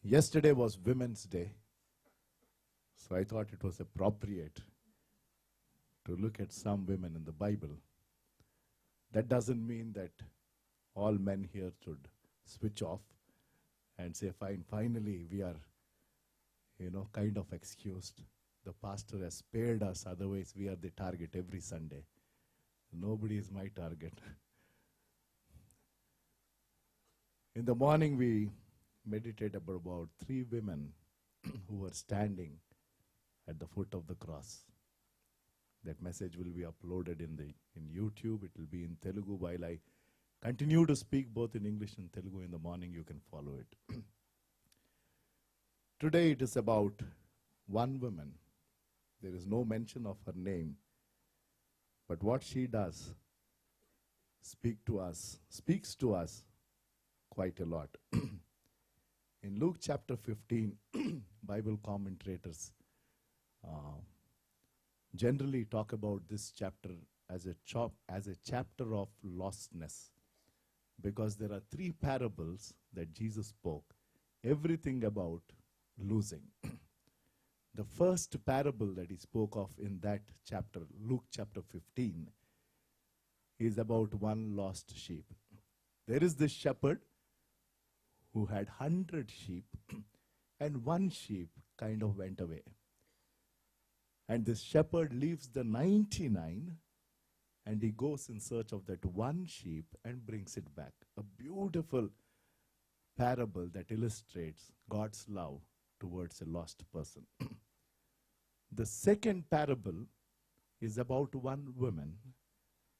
Yesterday was Women's Day, so I thought it was appropriate to look at some women in the Bible. That doesn't mean that all men here should switch off and say, fine, finally we are, kind of excused. The pastor has spared us, otherwise we are the target every Sunday. Nobody is my target. In the morning we meditated about 3 women who were standing at the foot of the cross. That message will be uploaded in YouTube. It will be in Telugu. While I continue to speak both in English and Telugu in the morning, you can follow it. Today it is about one woman. There is no mention of her name, but what she does speaks to us quite a lot. In Luke chapter 15, Bible commentators generally talk about this chapter as a chapter of lostness, because there are 3 parables that Jesus spoke, everything about losing. The first parable that he spoke of in that chapter, Luke chapter 15, is about one lost sheep. There is this shepherd who had 100 sheep, and one sheep kind of went away. And this shepherd leaves the 99, and he goes in search of that one sheep and brings it back. A beautiful parable that illustrates God's love towards a lost person. The second parable is about one woman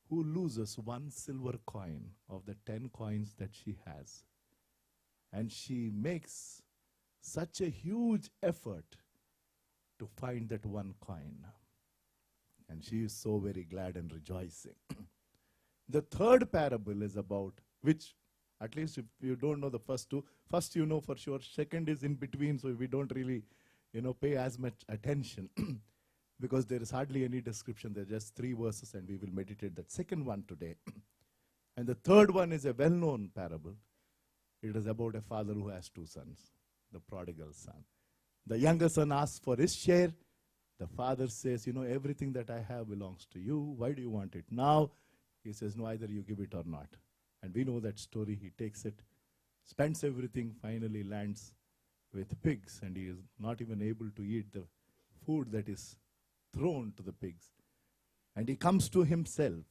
who loses 1 silver coin of the 10 coins that she has. And she makes such a huge effort to find that 1 coin. And she is so very glad and rejoicing. The third parable is about, which, at least if you don't know the first 2, first you know for sure, second is in between, so we don't really, pay as much attention. Because there is hardly any description. There are just 3 verses, and we will meditate that second one today. And the third one is a well-known parable. It is about a father who has 2 sons, the prodigal son. The younger son asks for his share. The father says, everything that I have belongs to you. Why do you want it now? He says, no, either you give it or not. And we know that story. He takes it, spends everything, finally lands with pigs, and he is not even able to eat the food that is thrown to the pigs. And he comes to himself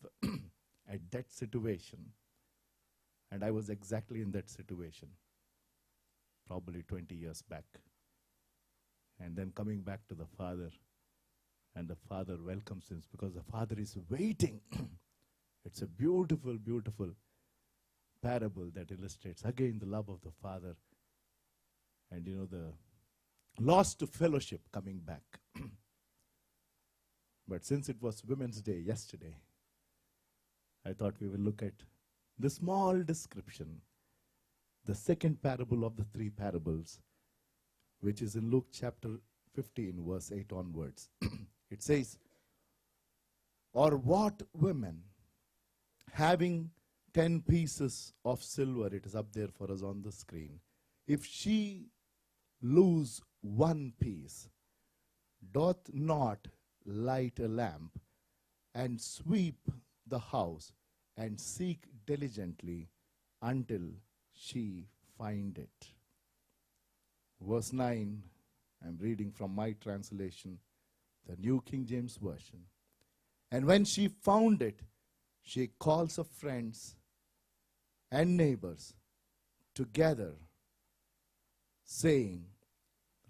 at that situation. And I was exactly in that situation, probably 20 years back. And then coming back to the father, and the father welcomes him because the father is waiting. It's a beautiful, beautiful parable that illustrates again the love of the father and, the lost fellowship coming back. But since it was Women's Day yesterday, I thought we will look at the small description, the second parable of the 3 parables, which is in Luke chapter 15, verse 8 onwards. It says, or what women, having 10 pieces of silver, it is up there for us on the screen, if she lose 1 piece, doth not light a lamp and sweep the house and seek diligently until she find it. Verse 9, I'm reading from my translation, the New King James Version. And when she found it, she calls her friends and neighbors together, saying,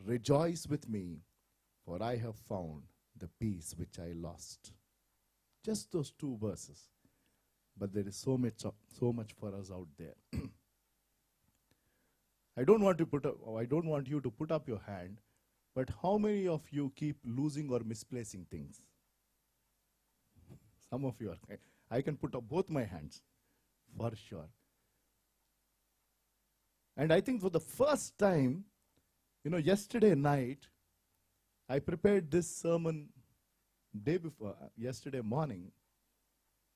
rejoice with me, for I have found the piece which I lost. Just those 2 verses. But there is so much for us out there. I don't want you to put up your hand, but how many of you keep losing or misplacing things? Some of you are. I can put up both my hands, for sure. And I think for the first time, yesterday night, I prepared this sermon day before, yesterday morning.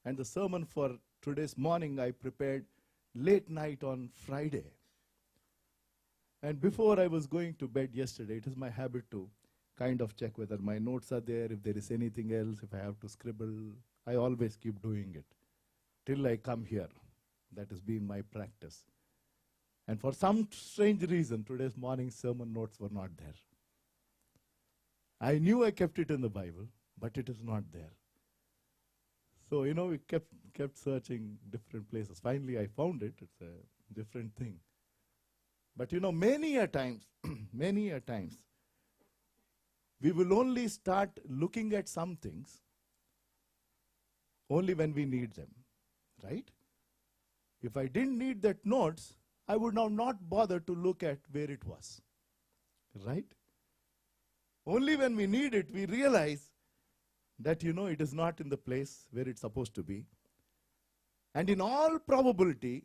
And the sermon for today's morning I prepared late night on Friday. And before I was going to bed yesterday, it is my habit to kind of check whether my notes are there, if there is anything else, if I have to scribble. I always keep doing it till I come here. That has been my practice. And for some strange reason, today's morning sermon notes were not there. I knew I kept it in the Bible, but it is not there. So, we kept searching different places. Finally, I found it. It's a different thing. But many a times, we will only start looking at some things only when we need them, right? If I didn't need that notes, I would now not bother to look at where it was, right? Only when we need it, we realize that, it is not in the place where it's supposed to be. And in all probability,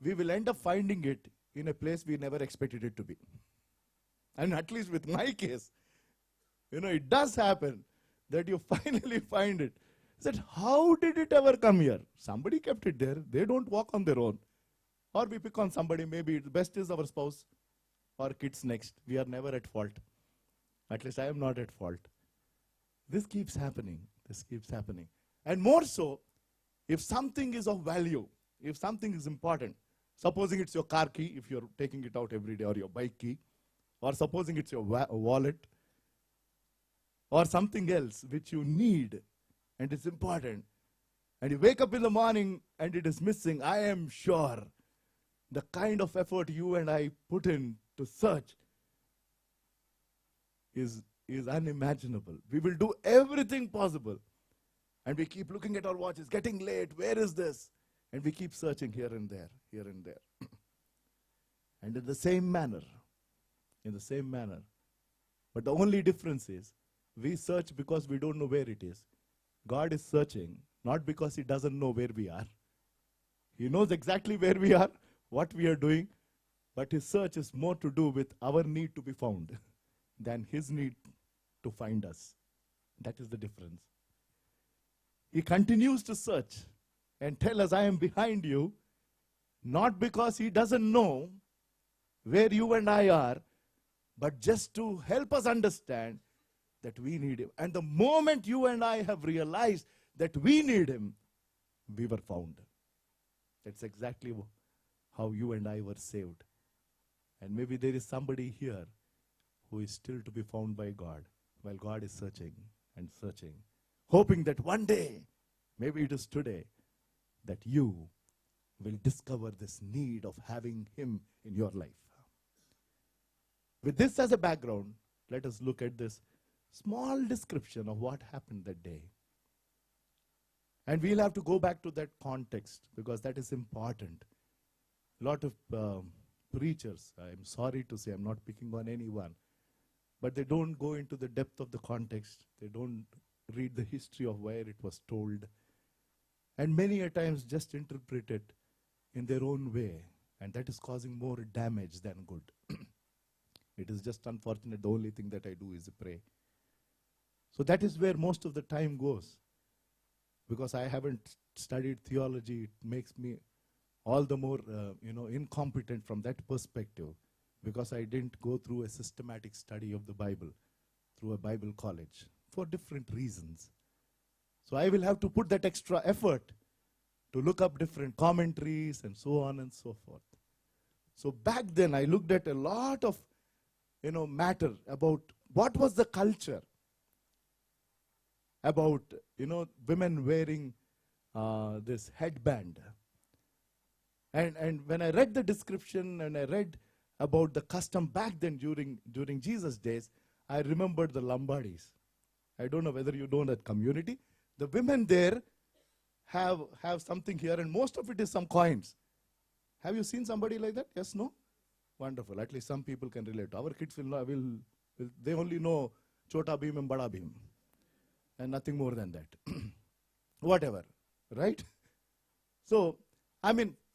we will end up finding it in a place we never expected it to be. And at least with my case, it does happen that you finally find it. Said, how did it ever come here? Somebody kept it there. They don't walk on their own. Or we pick on somebody. Maybe the best is our spouse or kids next. We are never at fault. At least I am not at fault. This keeps happening. This keeps happening. And more so, if something is of value, if something is important, supposing it's your car key, if you're taking it out every day, or your bike key, or supposing it's your wallet, or something else which you need and it's important, and you wake up in the morning and it is missing, I am sure the kind of effort you and I put in to search is unimaginable. We will do everything possible. And we keep looking at our watch. It's getting late. Where is this? And we keep searching here and there, here and there. And in the same manner, but the only difference is, we search because we don't know where it is. God is searching, not because He doesn't know where we are. He knows exactly where we are, what we are doing, but His search is more to do with our need to be found than His need to find us. That is the difference. He continues to search and tell us, I am behind you, not because He doesn't know where you and I are, but just to help us understand that we need Him. And the moment you and I have realized that we need Him, we were found. That's exactly how you and I were saved. And maybe there is somebody here who is still to be found by God, while God is searching and searching, hoping that one day, maybe it is today, that you will discover this need of having Him in your life. With this as a background, let us look at this small description of what happened that day. And we'll have to go back to that context because that is important. A lot of preachers, I'm sorry to say, I'm not picking on anyone, but they don't go into the depth of the context. They don't read the history of where it was told. And many a times just interpret it in their own way. And that is causing more damage than good. It is just unfortunate. The only thing that I do is pray. So that is where most of the time goes. Because I haven't studied theology, it makes me all the more incompetent from that perspective. Because I didn't go through a systematic study of the Bible through a Bible college for different reasons. So I will have to put that extra effort to look up different commentaries and so on and so forth. So back then I looked at a lot of matter about what was the culture about women wearing this headband. And when I read the description and I read about the custom back then during Jesus' days, I remembered the Lombardis. I don't know whether you know that community. The women there have something here, and most of it is some coins. Have you seen somebody like that? Yes, no? Wonderful. At least some people can relate. Our kids will they only know Chota Bheem and Bada Bheem, and nothing more than that. Whatever, right? So,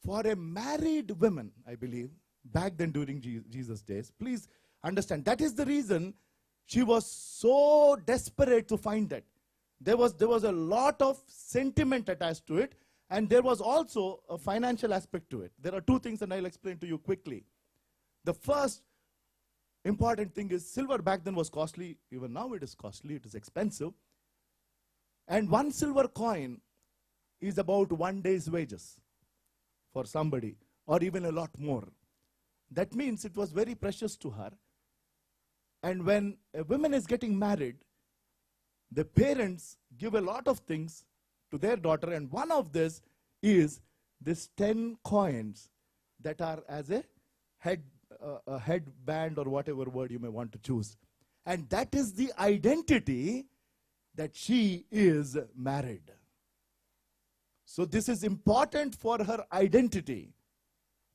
for a married woman, I believe, back then during Jesus' days, please understand, that is the reason she was so desperate to find that. There was a lot of sentiment attached to it, and there was also a financial aspect to it. There are two things, and I'll explain to you quickly. The first important thing is silver back then was costly. Even now it is costly. It is expensive. And one silver coin is about 1 day's wages for somebody, or even a lot more. That means it was very precious to her. And when a woman is getting married, the parents give a lot of things to their daughter, and one of this is this 10 coins that are as a headband, or whatever word you may want to choose. And that is the identity that she is married. So this is important for her identity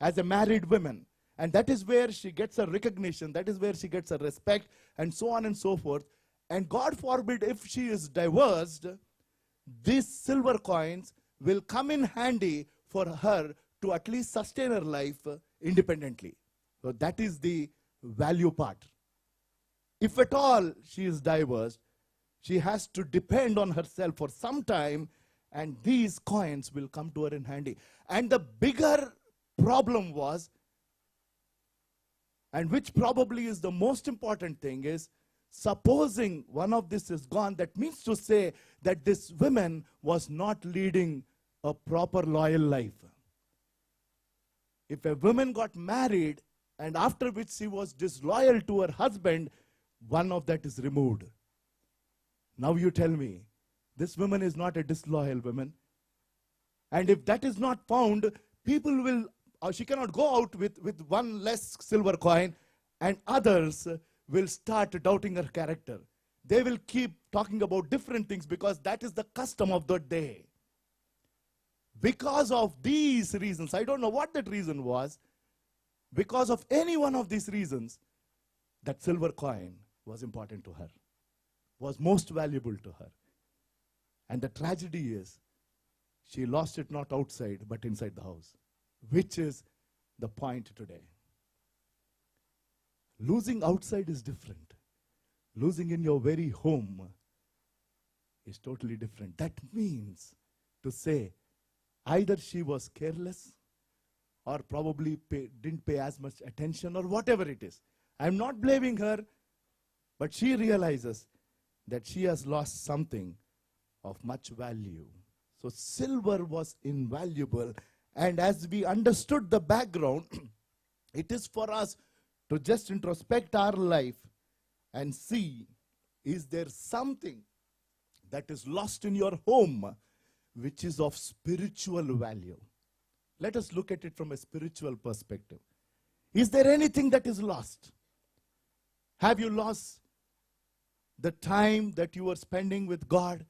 as a married woman. And that is where she gets a recognition, that is where she gets a respect, and so on and so forth. And God forbid, if she is divorced, these silver coins will come in handy for her to at least sustain her life independently. So that is the value part. If at all she is divorced, she has to depend on herself for some time, and these coins will come to her in handy. And the bigger problem was, and which probably is the most important thing, is supposing one of this is gone, that means to say that this woman was not leading a proper loyal life. If a woman got married and after which she was disloyal to her husband, one of that is removed. Now you tell me, this woman is not a disloyal woman. And if that is not found, people will, she cannot go out with one less silver coin, and others will start doubting her character. They will keep talking about different things because that is the custom of the day. Because of these reasons, I don't know what that reason was, because of any one of these reasons, that silver coin was important to her, was most valuable to her. And the tragedy is, she lost it not outside, but inside the house, which is the point today. Losing outside is different. Losing in your very home is totally different. That means to say, either she was careless, or probably didn't pay as much attention, or whatever it is. I'm not blaming her, but she realizes that she has lost something of much value. So silver was invaluable. And as we understood the background, it is for us to just introspect our life and see, is there something that is lost in your home which is of spiritual value? Let us look at it from a spiritual perspective. Is there anything that is lost? Have you lost the time that you were spending with God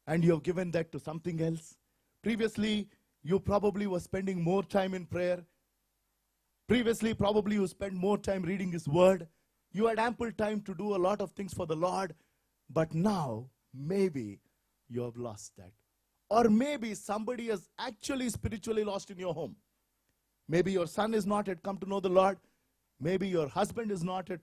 and you have given that to something else? Previously, you probably were spending more time in prayer. Previously, probably you spent more time reading His Word. You had ample time to do a lot of things for the Lord. But now, maybe you have lost that. Or maybe somebody has actually spiritually lost in your home. Maybe your son is not yet come to know the Lord. Maybe your husband is not yet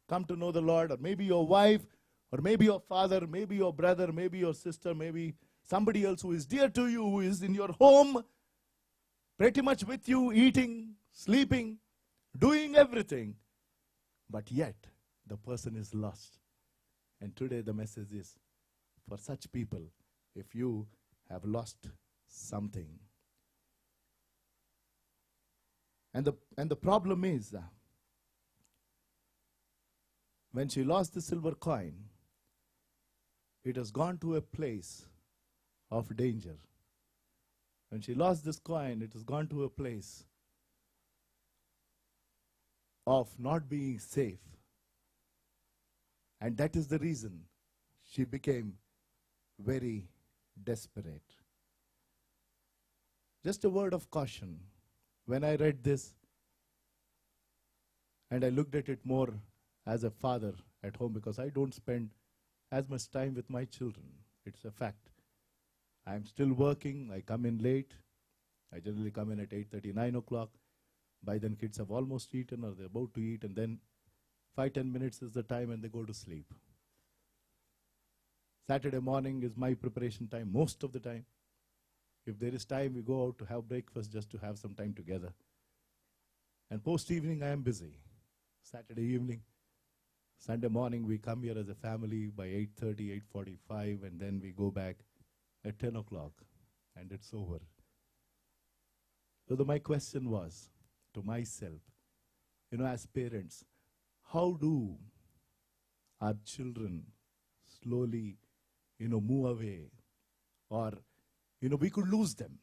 come to know the Lord. Or maybe your wife, or maybe your father, maybe your brother, maybe your sister, maybe somebody else who is dear to you, who is in your home, pretty much with you, eating, sleeping, doing everything. But yet, the person is lost. And today the message is, for such people, if you have lost something. And the problem is, when she lost the silver coin, it has gone to a place of danger. When she lost this coin, it has gone to a place of not being safe. And that is the reason she became very desperate. Just a word of caution. When I read this, and I looked at it more as a father at home, because I don't spend as much time with my children. It's a fact. I'm still working. I come in late. I generally come in at 8:30, 9 o'clock. By then kids have almost eaten, or they're about to eat, and then 5-10 minutes is the time and they go to sleep. Saturday morning is my preparation time most of the time. If there is time, we go out to have breakfast just to have some time together. And post-evening, I am busy. Saturday evening. Sunday morning, we come here as a family by 8:30, 8:45, and then we go back at 10 o'clock, and it's over. So my question was to myself, as parents, how do our children slowly, move away, or, we could lose them?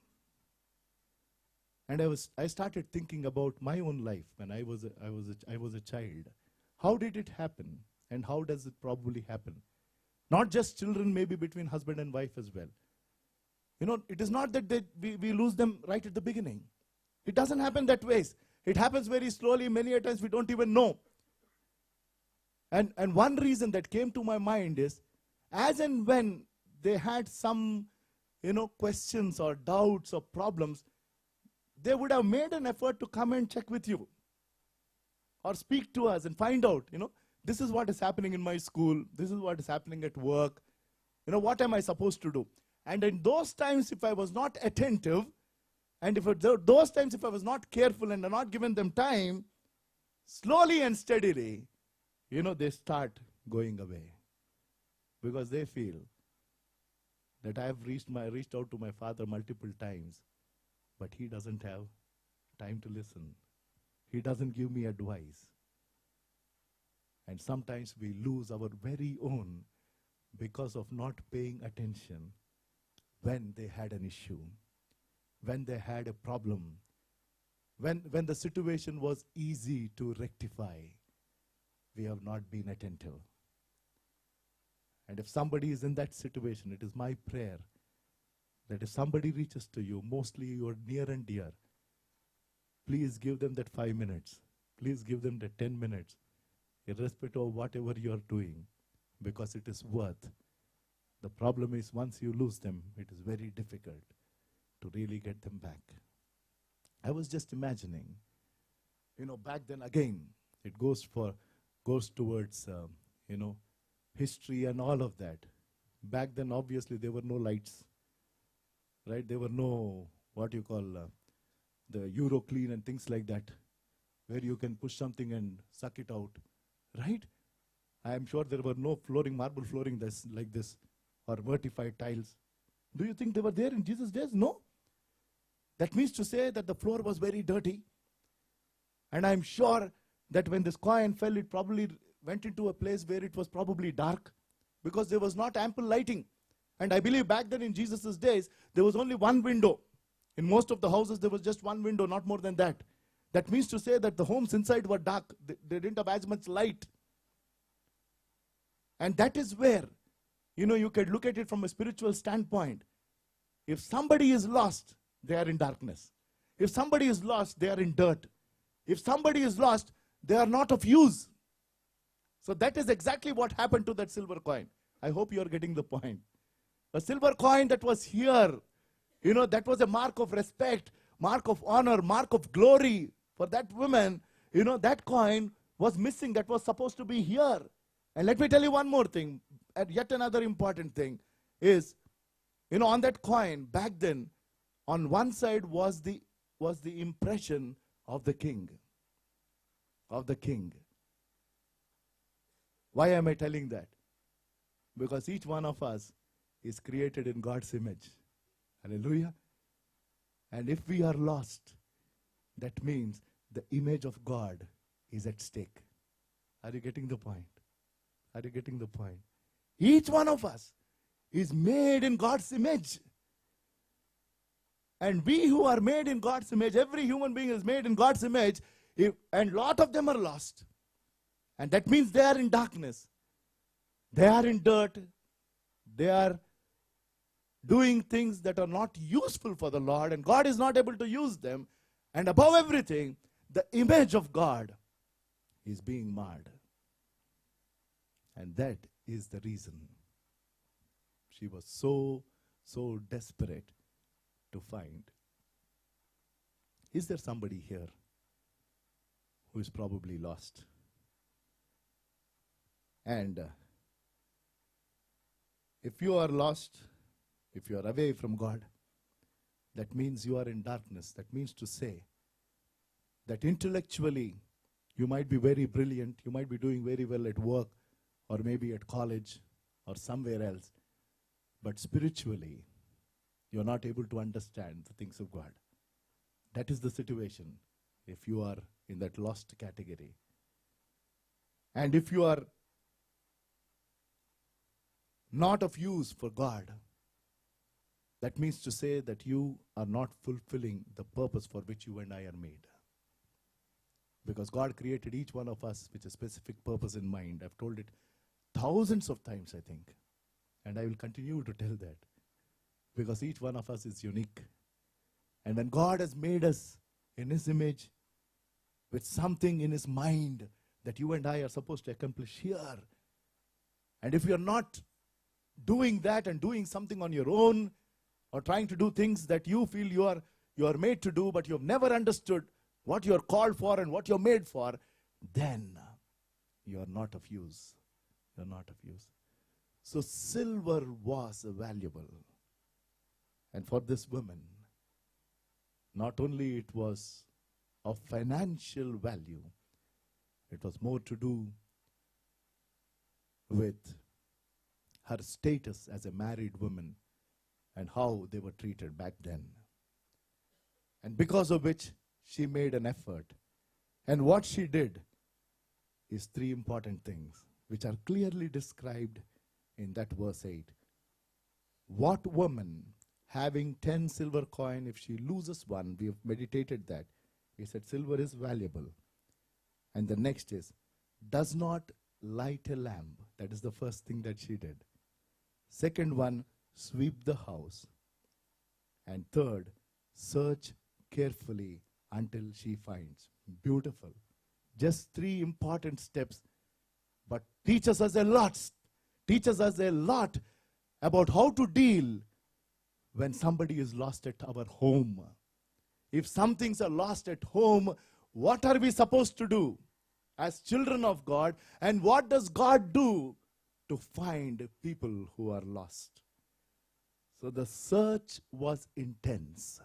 And I started thinking about my own life when I was a child. How did it happen, and how does it probably happen? Not just children, maybe between husband and wife as well. It is not that we lose them right at the beginning. It doesn't happen that way. It happens very slowly. Many a times we don't even know. And one reason that came to my mind is, as and when they had some, questions or doubts or problems, they would have made an effort to come and check with you or speak to us and find out, this is what is happening in my school. This is what is happening at work. What am I supposed to do? And in those times, if I was not attentive, and those times if I was not careful and not given them time, slowly and steadily, they start going away. Because they feel that I have reached out to my father multiple times, but he doesn't have time to listen. He doesn't give me advice. And sometimes we lose our very own because of not paying attention when they had an issue, when they had a problem, when the situation was easy to rectify. We have not been attentive. And if somebody is in that situation, it is my prayer that if somebody reaches to you, mostly you are near and dear, please give them that 5 minutes. Please give them the 10 minutes, irrespective of whatever you are doing, because it is worth. The problem is once you lose them, it is very difficult to really get them back. I was just imagining, back then again, it goes towards, history and all of that. Back then, obviously, there were no lights, right? There were no, the Euroclean and things like that, where you can push something and suck it out, right? I am sure there were no marble flooring like this, or vertified tiles. Do you think they were there in Jesus' days? No. That means to say that the floor was very dirty. And I'm sure that when this coin fell, it probably went into a place where it was probably dark, because there was not ample lighting. And I believe back then in Jesus' days, there was only one window. In most of the houses, there was just one window, not more than that. That means to say that the homes inside were dark. They didn't have as much light. And that is where, you could look at it from a spiritual standpoint. If somebody is lost, they are in darkness. If somebody is lost, they are in dirt. If somebody is lost, they are not of use. So that is exactly what happened to that silver coin. I hope you are getting the point. A silver coin that was here, that was a mark of respect, mark of honor, mark of glory for that woman. That coin was missing, that was supposed to be here. And let me tell you one more thing, and yet another important thing is, on that coin, back then, on one side was the impression of the king. Of the king. Why am I telling that? Because each one of us is created in God's image. Hallelujah. And if we are lost, that means the image of God is at stake. Are you getting the point? Are you getting the point? Each one of us is made in God's image. And we who are made in God's image, every human being is made in God's image, and a lot of them are lost. And that means they are in darkness. They are in dirt. They are doing things that are not useful for the Lord, and God is not able to use them. And above everything, the image of God is being marred. And that is the reason she was so desperate to find. Is there somebody here who is probably lost? And if you are lost, if you are away from God, that means you are in darkness. That means to say that intellectually You might be very brilliant. You might be doing very well at work or maybe at college or somewhere else. But spiritually, you're not able to understand the things of God. That is the situation if you are in that lost category. And if you are not of use for God, that means to say that you are not fulfilling the purpose for which you and I are made. Because God created each one of us with a specific purpose in mind. I've told it thousands of times, I think. And I will continue to tell that. Because each one of us is unique. And when God has made us in His image with something in His mind that you and I are supposed to accomplish here. And if you're not doing that and doing something on your own, or trying to do things that you feel you are made to do, but you have never understood what you are called for and what you're made for, then you are not of use. You're not of use. So silver was valuable. And for this woman, not only it was of financial value, it was more to do with her status as a married woman and how they were treated back then. And because of which she made an effort. And what she did is three important things which are clearly described in that verse 8. What woman having 10 silver coin, if she loses one, we have meditated that. He said silver is valuable. And the next is, does not light a lamp. That is the first thing that she did. Second one, sweep the house. And third, search carefully until she finds. Beautiful. Just three important steps, but teaches us a lot. Teaches us a lot about how to deal when somebody is lost at our home. If some things are lost at home, what are we supposed to do as children of God? And what does God do to find people who are lost? So the search was intense.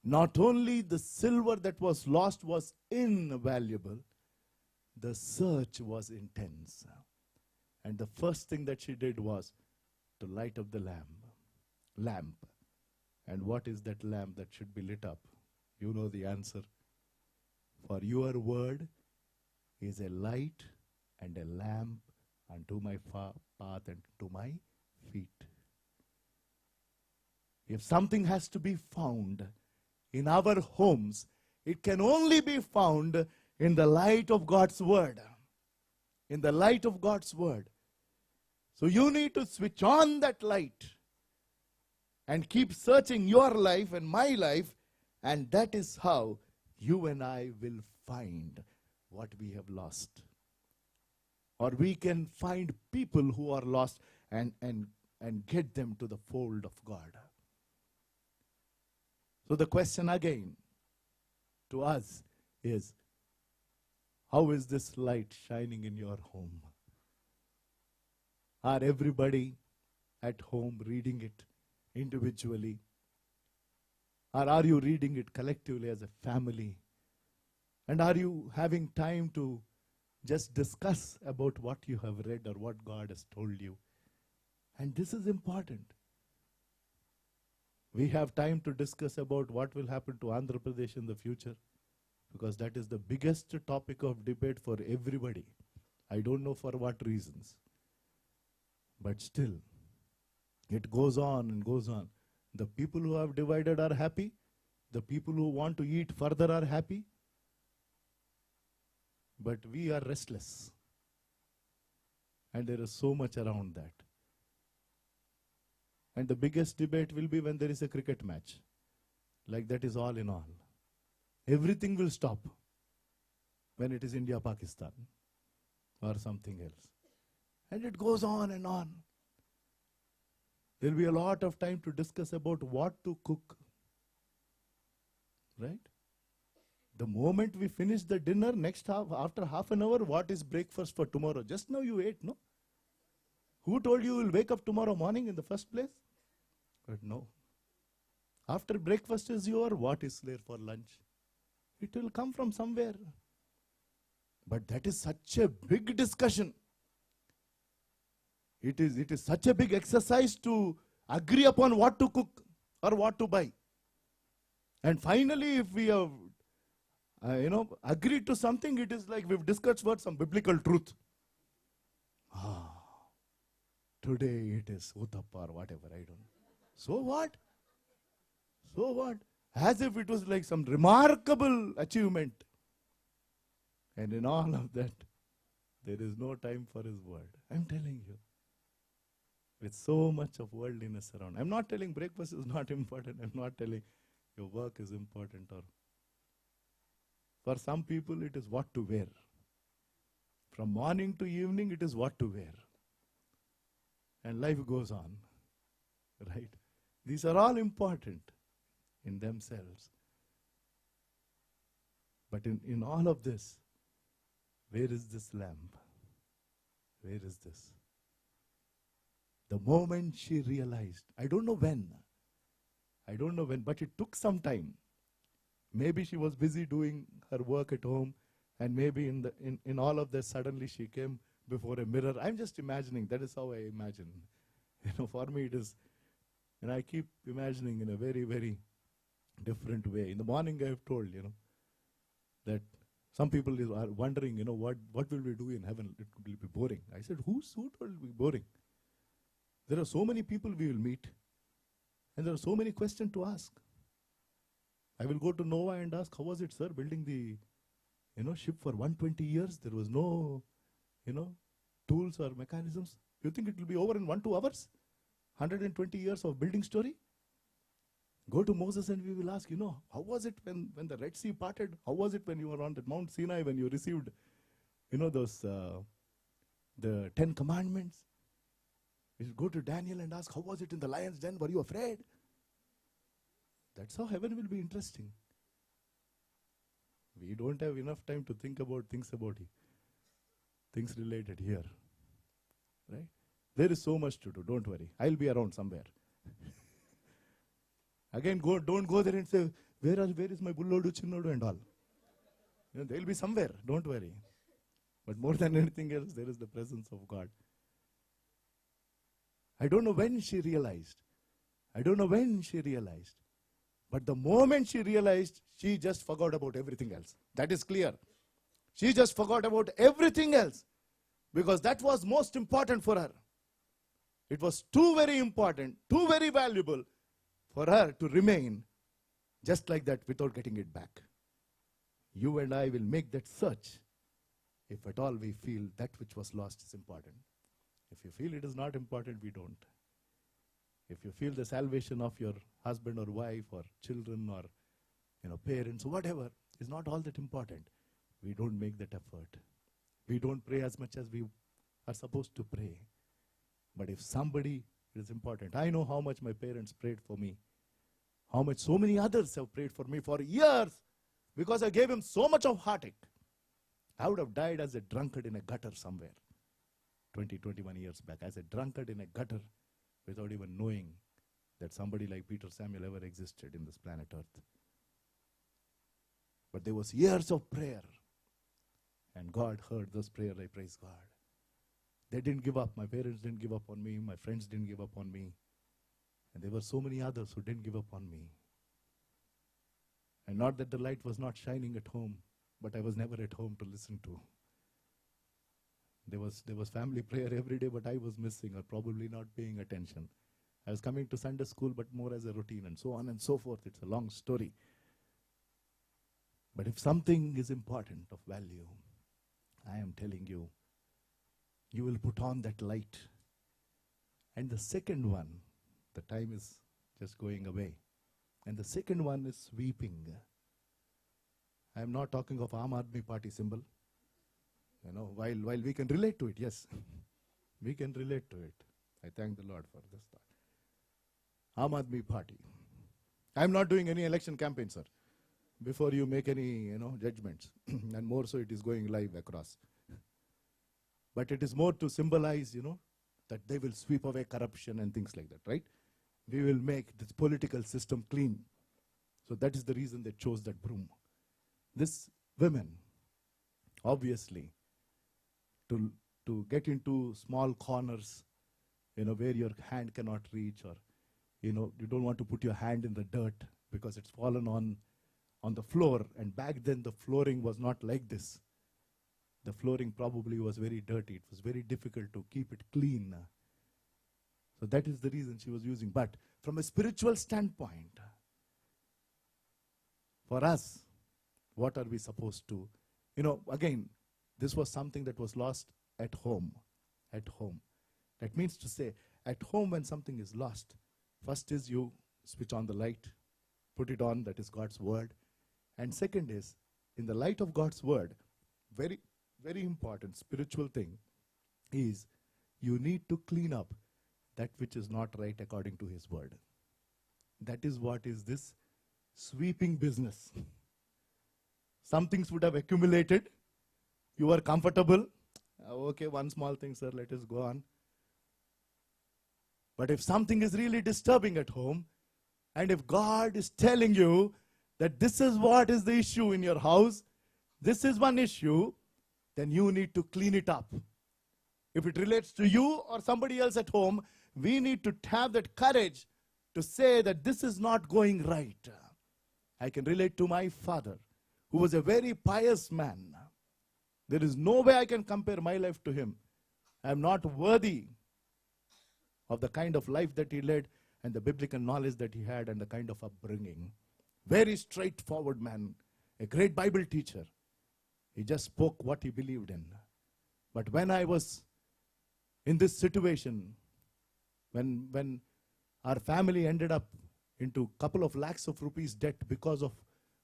Not only the silver that was lost was invaluable, the search was intense. And the first thing that she did was to light up the lamp. And what is that lamp that should be lit up? You know the answer. For your word is a light and a lamp unto my path and to my feet. If something has to be found in our homes, it can only be found in the light of God's word. In the light of God's word. So you need to switch on that light and keep searching your life and my life, and that is how you and I will find what we have lost. Or we can find people who are lost and get them to the fold of God. So the question again to us is, how is this light shining in your home? Are everybody at home reading it individually? Or are you reading it collectively as a family? And are you having time to just discuss about what you have read or what God has told you? And this is important. We have time to discuss about what will happen to Andhra Pradesh in the future, because that is the biggest topic of debate for everybody. I don't know for what reasons. But still, it goes on and goes on. The people who have divided are happy. The people who want to eat further are happy. But we are restless. And there is so much around that. And the biggest debate will be when there is a cricket match. Like that is all in all. Everything will stop when it is India-Pakistan or something else. And it goes on and on. There will be a lot of time to discuss about what to cook. Right? The moment we finish the dinner, after half an hour, what is breakfast for tomorrow? Just now you ate, no? Who told you will wake up tomorrow morning in the first place? But no. After breakfast is over, what is there for lunch? It will come from somewhere. But that is such a big discussion. It is such a big exercise to agree upon what to cook or what to buy. And finally, if we have, agreed to something, it is like we've discussed what some biblical truth. Today it is Uttappa or whatever, I don't know. So what? So what? As if it was like some remarkable achievement. And in all of that, there is no time for His word. I'm telling you. With so much of worldliness around. I'm not telling breakfast is not important. I'm not telling your work is important. Or for some people, it is what to wear. From morning to evening, it is what to wear. And life goes on. Right? These are all important in themselves. But in all of this, where is this lamb? Where is this? The moment she realized, I don't know when, but it took some time. Maybe she was busy doing her work at home, and maybe in all of this, suddenly she came before a mirror. I'm just imagining, that is how I imagine. For me it is, and I keep imagining in a very, very different way. In the morning I have told, that some people are wondering, what will we do in heaven? It will be boring. I said, who told it will be boring? There are so many people we will meet, and there are so many questions to ask. I will go to Noah and ask, how was it, sir, building the ship for 120 years? There was no, tools or mechanisms. You think it will be over in 1-2 hours? 120 years of building story? Go to Moses and we will ask, how was it when the Red Sea parted? How was it when you were on that Mount Sinai, when you received, those, the 10 commandments? We should go to Daniel and ask, how was it in the lion's den? Were you afraid? That's how heaven will be interesting. We don't have enough time to think about things related here. Right? There is so much to do, don't worry. I'll be around somewhere. Again, don't go there and say, where is my bullodu chinnodu and all. They'll be somewhere, don't worry. But more than anything else, there is the presence of God. I don't know when she realized. But the moment she realized, she just forgot about everything else. That is clear. She just forgot about everything else. Because that was most important for her. It was too very important, too very valuable for her to remain just like that without getting it back. You and I will make that search if at all we feel that which was lost is important. If you feel it is not important, we don't. If you feel the salvation of your husband or wife or children or parents, whatever, is not all that important, we don't make that effort. We don't pray as much as we are supposed to pray. But if somebody is important, I know how much my parents prayed for me, how much so many others have prayed for me for years, because I gave him so much of heartache. I would have died as a drunkard in a gutter somewhere, 21 years back, as a drunkard in a gutter, without even knowing that somebody like Peter Samuel ever existed in this planet Earth. But there was years of prayer, and God heard those prayers. I praise God. They didn't give up. My parents didn't give up on me. My friends didn't give up on me. And there were so many others who didn't give up on me. And not that the light was not shining at home, but I was never at home to listen to. There was family prayer every day, but I was missing or probably not paying attention. I was coming to Sunday school, but more as a routine, and so on and so forth. It's a long story. But if something is important of value, I am telling you, you will put on that light. And the second one, the time is just going away. And the second one is weeping. I am not talking of Aam Aadmi Party symbol. While we can relate to it, yes. We can relate to it. I thank the Lord for this thought. Aam Aadmi Party. I am not doing any election campaign, sir. Before you make any, judgments. And more so it is going live across. But it is more to symbolize, that they will sweep away corruption and things like that, right? We will make this political system clean. So that is the reason they chose that broom. This women, Obviously, to, to get into small corners, where your hand cannot reach, or, you don't want to put your hand in the dirt because it's fallen on the floor. And back then, the flooring was not like this. The flooring probably was very dirty. It was very difficult to keep it clean. So that is the reason she was using. But from a spiritual standpoint, for us, what are we supposed to? Again, this was something that was lost at home. At home. That means to say, at home when something is lost, first is you switch on the light, put it on, that is God's word. And second is, in the light of God's word, very, very important spiritual thing is you need to clean up that which is not right according to his word. That is what is this sweeping business. Some things would have accumulated. You were comfortable. Okay, one small thing, sir, let us go on. But if something is really disturbing at home, and if God is telling you that this is what is the issue in your house, this is one issue, then you need to clean it up. If it relates to you or somebody else at home, we need to have that courage to say that this is not going right. I can relate to my father, who was a very pious man. There is no way I can compare my life to him. I am not worthy of the kind of life that he led and the biblical knowledge that he had and the kind of upbringing. Very straightforward man, a great Bible teacher. He just spoke what he believed in. But when I was in this situation, when our family ended up into a couple of lakhs of rupees debt because of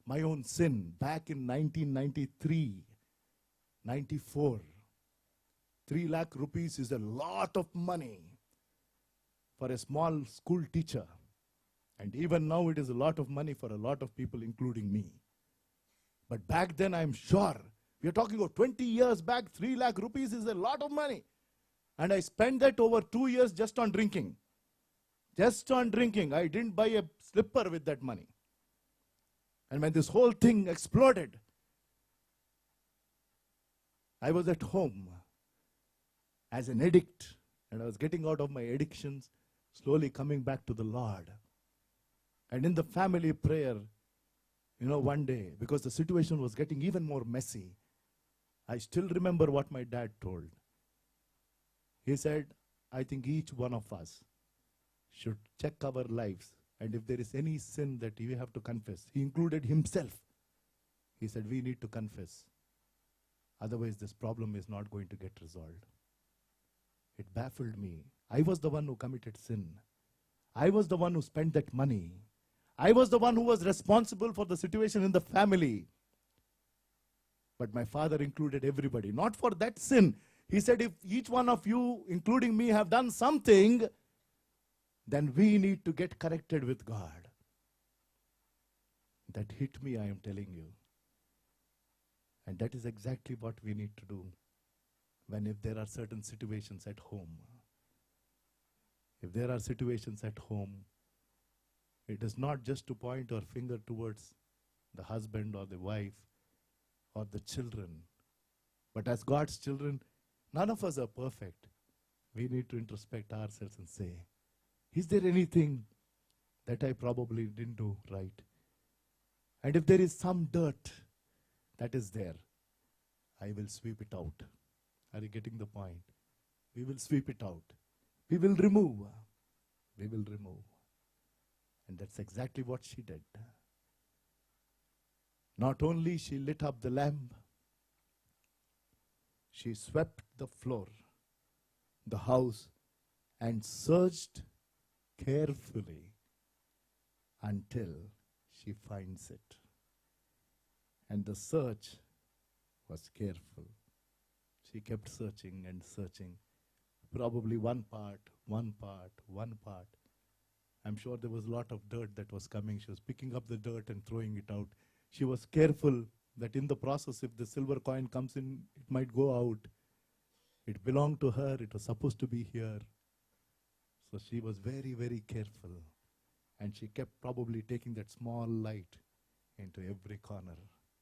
my own sin back in 1993, 94, 3 lakh rupees is a lot of money for a small school teacher. And even now it is a lot of money for a lot of people, including me. But back then, I'm sure, we are talking about 20 years back, 3 lakh rupees is a lot of money. And I spent that over 2 years just on drinking. Just on drinking. I didn't buy a slipper with that money. And when this whole thing exploded, I was at home as an addict. And I was getting out of my addictions, slowly coming back to the Lord. And in the family prayer, one day, because the situation was getting even more messy, I still remember what my dad told. He said, I think each one of us should check our lives. And if there is any sin that we have to confess, he included himself. He said, we need to confess. Otherwise, this problem is not going to get resolved. It baffled me. I was the one who committed sin. I was the one who spent that money. I was the one who was responsible for the situation in the family. But my father included everybody, not for that sin. He said, if each one of you, including me, have done something, then we need to get corrected with God. That hit me, I am telling you. And that is exactly what we need to do if there are certain situations at home. If there are situations at home, it is not just to point our finger towards the husband or the wife or the children. But as God's children, none of us are perfect. We need to introspect ourselves and say, is there anything that I probably didn't do right? And if there is some dirt that is there, I will sweep it out. Are you getting the point? We will sweep it out. We will remove. We will remove. And that's exactly what she did. Not only she lit up the lamp, she swept the floor, the house, and searched carefully until she finds it. And the search was careful. She kept searching and searching. Probably one part. I'm sure there was a lot of dirt that was coming. She was picking up the dirt and throwing it out. She was careful that in the process, if the silver coin comes in, it might go out. It belonged to her. It was supposed to be here. So she was very, very careful. And she kept probably taking that small light into every corner.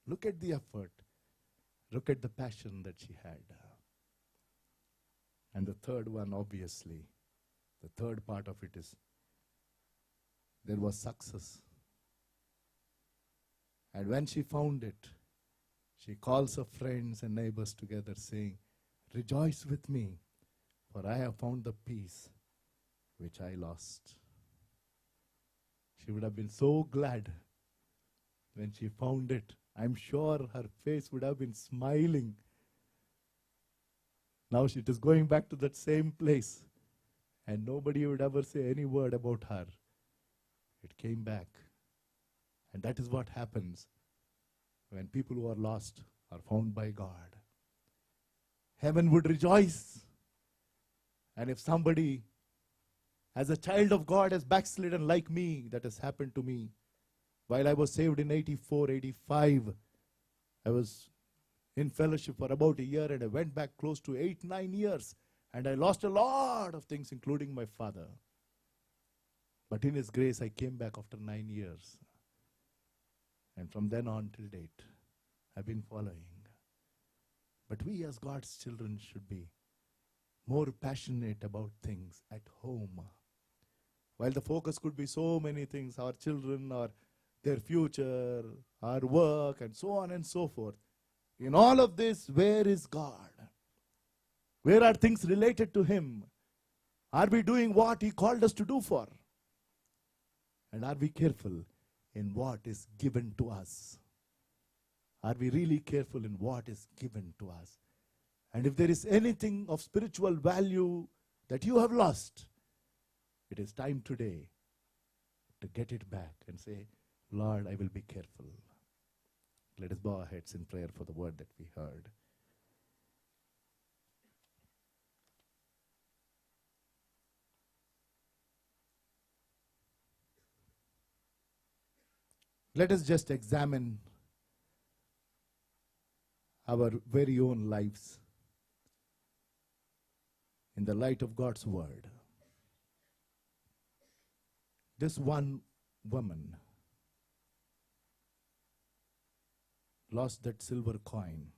Look at the effort. Look at the passion that she had. And the third one, obviously, the third part of it is there was success. And when she found it, she calls her friends and neighbors together saying, "Rejoice with me, for I have found the peace which I lost." She would have been so glad when she found it. I'm sure her face would have been smiling. Now she is going back to that same place, and nobody would ever say any word about her. It came back. And that is what happens when people who are lost are found by God. Heaven would rejoice. And if somebody, as a child of God, has backslidden like me, that has happened to me. While I was saved in 84, 85, I was in fellowship for about a year, and I went back close to 8, 9 years. And I lost a lot of things, including my father. But in His grace, I came back after 9 years. And from then on till date, I've been following. But we as God's children should be more passionate about things at home. While the focus could be so many things, our children or their future, our work, and so on and so forth. In all of this, where is God? Where are things related to Him? Are we doing what He called us to do for? And are we careful in what is given to us? Are we really careful in what is given to us? And if there is anything of spiritual value that you have lost, it is time today to get it back and say, "Lord, I will be careful." Let us bow our heads in prayer for the word that we heard. Let us just examine our very own lives in the light of God's word. This one woman lost that silver coin,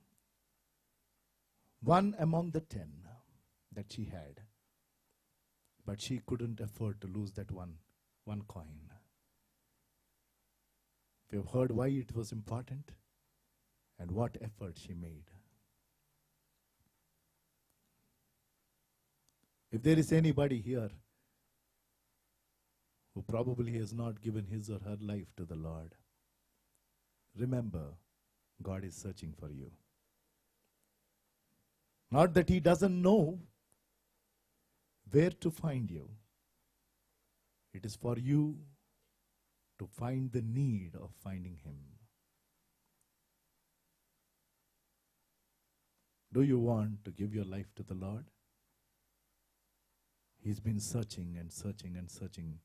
one among the 10 that she had, but she couldn't afford to lose that one coin. We have heard why it was important and what effort she made. If there is anybody here who probably has not given his or her life to the Lord, remember, God is searching for you. Not that He doesn't know where to find you. It is for you to find the need of finding Him. Do you want to give your life to the Lord? He's been searching and searching and searching.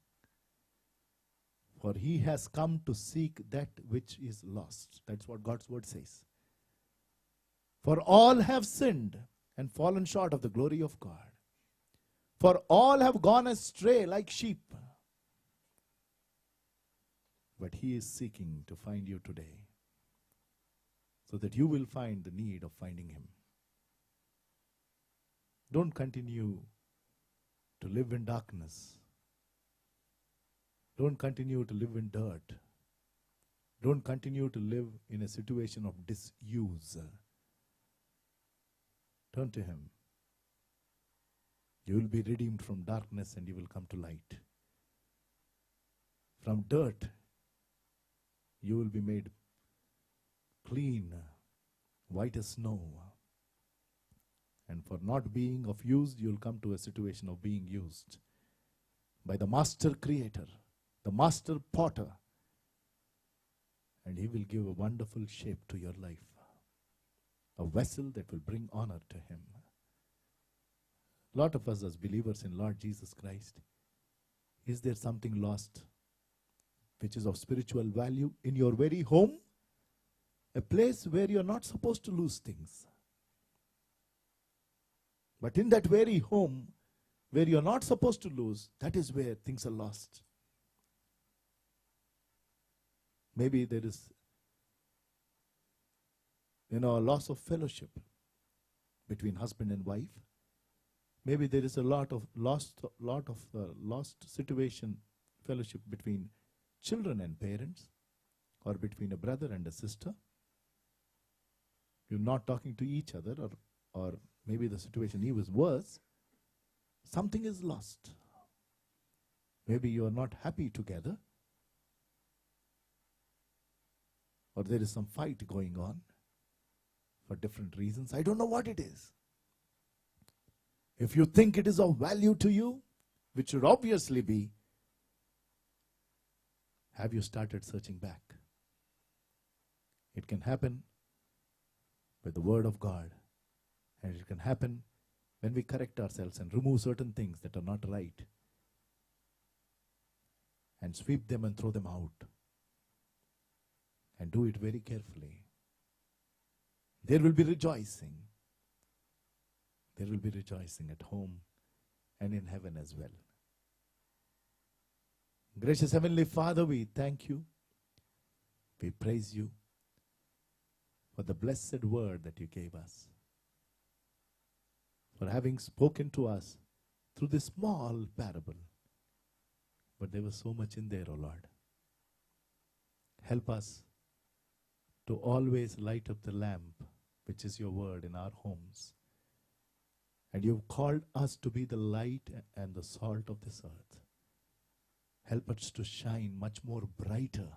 For He has come to seek that which is lost. That's what God's word says. For all have sinned and fallen short of the glory of God. For all have gone astray like sheep. But He is seeking to find you today, so that you will find the need of finding Him. Don't continue to live in darkness. Don't continue to live in dirt. Don't continue to live in a situation of disuse. Turn to Him. You will be redeemed from darkness and you will come to light. From dirt, you will be made clean, white as snow. And for not being of use, you will come to a situation of being used by the master creator, the master potter. And He will give a wonderful shape to your life. A vessel that will bring honor to Him. A lot of us as believers in Lord Jesus Christ, is there something lost which is of spiritual value in your very home? A place where you're not supposed to lose things. But in that very home where you're not supposed to lose, that is where things are lost. Maybe there is A loss of fellowship between husband and wife. Maybe there is a lot of lost situation, fellowship between children and parents, or between a brother and a sister. You're not talking to each other, or maybe the situation even worse. Something is lost. Maybe you are not happy together, or there is some fight going on for different reasons. I don't know what it is. If you think it is of value to you, which should obviously be, have you started searching back? It can happen with the Word of God, and it can happen when we correct ourselves and remove certain things that are not right and sweep them and throw them out, and do it very carefully. There will be rejoicing. There will be rejoicing at home and in heaven as well. Gracious Heavenly Father, we thank you. We praise you for the blessed word that you gave us, for having spoken to us through this small parable. But there was so much in there, O Lord. Help us to always light up the lamp, which is your word, in our homes. And you've called us to be the light and the salt of this earth. Help us to shine much more brighter,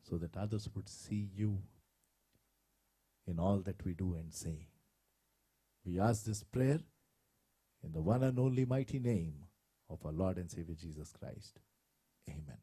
so that others would see you in all that we do and say. We ask this prayer in the one and only mighty name of our Lord and Savior Jesus Christ. Amen.